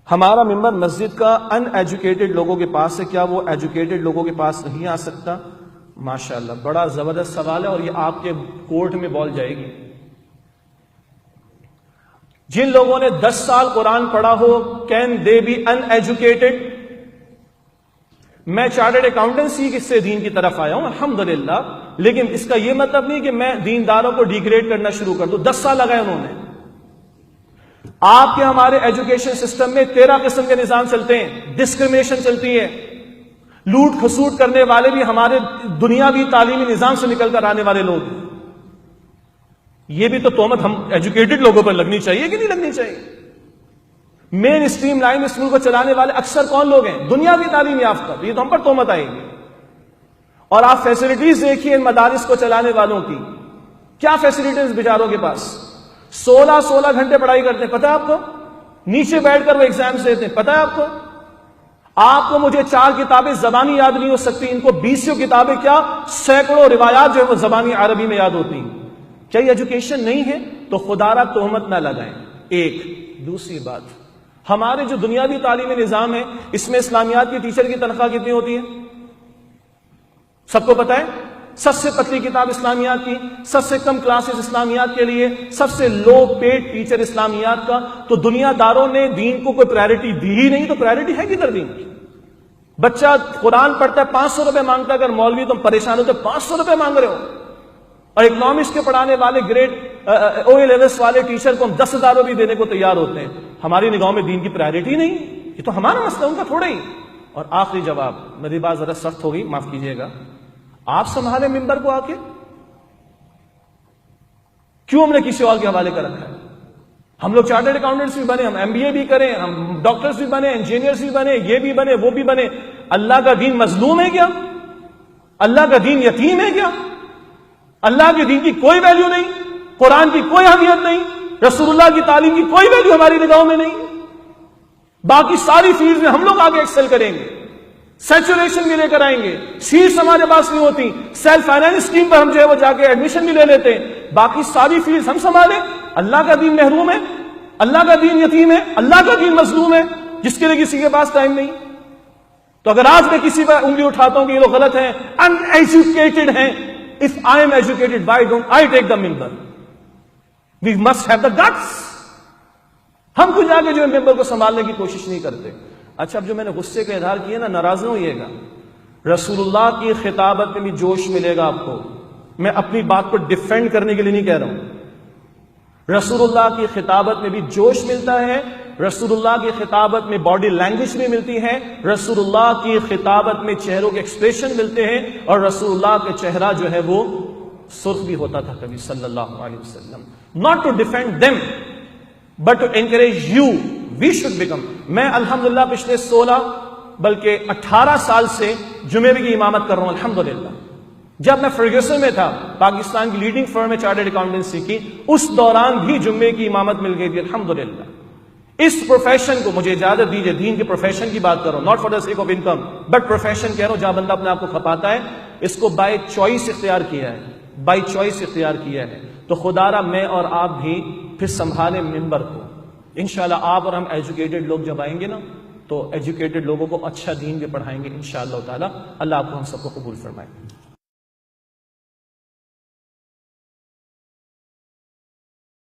ہمارا ممبر مسجد کا ان ایجوکیٹڈ لوگوں کے پاس ہے، کیا وہ ایجوکیٹڈ لوگوں کے پاس نہیں آ سکتا؟ ماشاءاللہ، بڑا زبردست سوال ہے اور یہ آپ کے کورٹ میں بول جائے گی۔ جن لوگوں نے 10 سال قرآن پڑھا ہو، can they be uneducated? میں چارٹرڈ اکاؤنٹنسی سے دین کی طرف آیا ہوں الحمدللہ، لیکن اس کا یہ مطلب نہیں کہ میں دینداروں کو ڈیگریڈ کرنا شروع کر دوں۔ 10 سال لگائے انہوں نے۔ آپ کے ہمارے ایجوکیشن سسٹم میں 13 قسم کے نظام چلتے ہیں، ڈسکریمنیشن چلتی ہے، لوٹ کھسوٹ کرنے والے بھی ہمارے دنیاوی تعلیمی نظام سے نکل کر آنے والے لوگ ہیں۔ یہ بھی تو تہمت ہم ایجوکیٹڈ لوگوں پر لگنی چاہیے کہ نہیں لگنی چاہیے؟ مین اسٹریم لائن اسکول کو چلانے والے اکثر کون لوگ ہیں؟ دنیاوی تعلیم یافتہ۔ یہ تو ہم پر تہمت آئے گی۔ اور آپ فیسلٹیز دیکھیے ان مدارس کو چلانے والوں کی، کیا فیسلٹیز بیچاروں کے پاس؟ 16 گھنٹے پڑھائی کرتے ہیں، پتہ ہے آپ کو؟ نیچے بیٹھ کر وہ ایگزامز دیتے ہیں، پتہ ہے آپ کو؟ آپ کو مجھے 4 کتابیں زبانی یاد نہیں ہو سکتی، ان کو 20 کتابیں کیا سینکڑوں روایات جو ہے وہ زبانی عربی میں یاد ہوتی ہیں۔ کیا یہ ایجوکیشن نہیں ہے؟ تو خدا را تہمت نہ لگائیں۔ ایک دوسری بات، ہمارے جو دنیاوی تعلیمی نظام ہے اس میں اسلامیات کی ٹیچر کی تنخواہ کتنی ہوتی ہے؟ سب کو پتہ ہے؟ سب سے پتلی کتاب اسلامیات کی، سب سے کم کلاسز اسلامیات کے لیے، سب سے لو پیڈ ٹیچر اسلامیات کا۔ تو دنیا داروں نے دین کو کوئی پرائرٹی دی ہی نہیں، تو پرائرٹی ہے کدھر دین کی؟ بچہ قرآن پڑھتا ہے 500 روپے مانگتا ہے، اگر مولوی تم پریشان ہوتے 500 روپے مانگ رہے ہو، اور اکنامکس کے پڑھانے والے گریڈ OA لیولز والے ٹیچر کو ہم 10,000 روپے دینے کو تیار ہوتے ہیں۔ ہماری نگاہوں میں دین کی پرائرٹی نہیں، یہ تو ہمارا مسئلہ، ان کا تھوڑا ہی۔ اور آخری جواب، میری بات ذرا سخت ہو گئی، معاف کیجیے گا، آپ سنبھالے ممبر کو آ کے؟ کیوں ہم نے کسی اور کے حوالے کر رکھا ہے؟ ہم لوگ چارٹرڈ اکاؤنٹنٹس بھی بنے، ہم MBA بھی کریں، ہم ڈاکٹرز بھی بنے، انجینئرز بھی بنے، یہ بھی بنے، وہ بھی بنے۔ اللہ کا دین مظلوم ہے کیا؟ اللہ کا دین یتیم ہے کیا؟ اللہ کے دین کی کوئی ویلیو نہیں، قرآن کی کوئی اہمیت نہیں، رسول اللہ کی تعلیم کی کوئی ویلیو ہماری نگاہوں میں نہیں؟ باقی ساری فیلڈز میں ہم لوگ آگے ایکسل کریں گے، سیچوریشن بھی لے کر آئیں گے، سیٹس ہمارے پاس نہیں ہوتی، سیلف فائنانس اسکیم پر ہم جو ہے وہ جا کے ایڈمیشن بھی لے لیتے ہیں، باقی ساری فیلڈز ہم سنبھالیں۔ اللہ کا دین محروم ہے، اللہ کا دین یتیم ہے، اللہ کا دین مظلوم ہے، جس کے لیے کسی کے پاس ٹائم نہیں۔ تو اگر آج میں کسی پر انگلی اٹھاتا ہوں کہ یہ لوگ غلط ہیں، ان ایجوکیٹڈ ہیں، if I am educated, why don't I take the member? We must have the guts. ہم کچھ آگے جو ممبر کو سنبھالنے کی کوشش نہیں کرتے۔ اچھا، اب جو میں نے غصے کا اظہار کیا نا، ناراض نہ ہوئیے گا، رسول اللہ کی خطابت میں بھی جوش ملے گا آپ کو۔ میں اپنی بات کو ڈیفینڈ کرنے کے لیے نہیں کہہ رہا ہوں، رسول اللہ کی خطابت میں بھی جوش ملتا ہے، رسول اللہ کی خطابت میں باڈی لینگویج بھی ملتی ہے، رسول اللہ کی خطابت میں چہروں کے ایکسپریشن ملتے ہیں، اور رسول اللہ کا چہرہ جو ہے وہ سرخ بھی ہوتا تھا کبھی صلی اللہ علیہ وسلم۔ not to defend them but to encourage you, we should become۔ میں الحمدللہ پچھلے 16 بلکہ 18 سال سے جمعے کی امامت کر رہا ہوں الحمدللہ۔ جب میں فرگیوسن میں تھا، پاکستان کی لیڈنگ فرم میں چارٹرڈ اکاؤنٹنسی کی، اس دوران بھی جمعے کی امامت مل گئی تھی الحمدللہ۔ اس پروفیشن کو مجھے اجازت دیجیے، دین کے پروفیشن کی بات کر رہا ہوں، not for the sake of income but profession کہہ رہا ہوں، جہاں بندہ اپنے آپ کو کھپاتا ہے، اس کو بائی چوائس اختیار کیا ہے، بائی چوائس اختیار کیا ہے۔ تو خدا را میں اور آپ بھی پھر سنبھالیں ممبر کو۔ انشاءاللہ آپ اور ہم ایجوکیٹڈ لوگ جب آئیں گے نا، تو ایجوکیٹڈ لوگوں کو اچھا دین بھی پڑھائیں گے انشاءاللہ تعالی۔ اللہ آپ کو ہم سب کو قبول فرمائے۔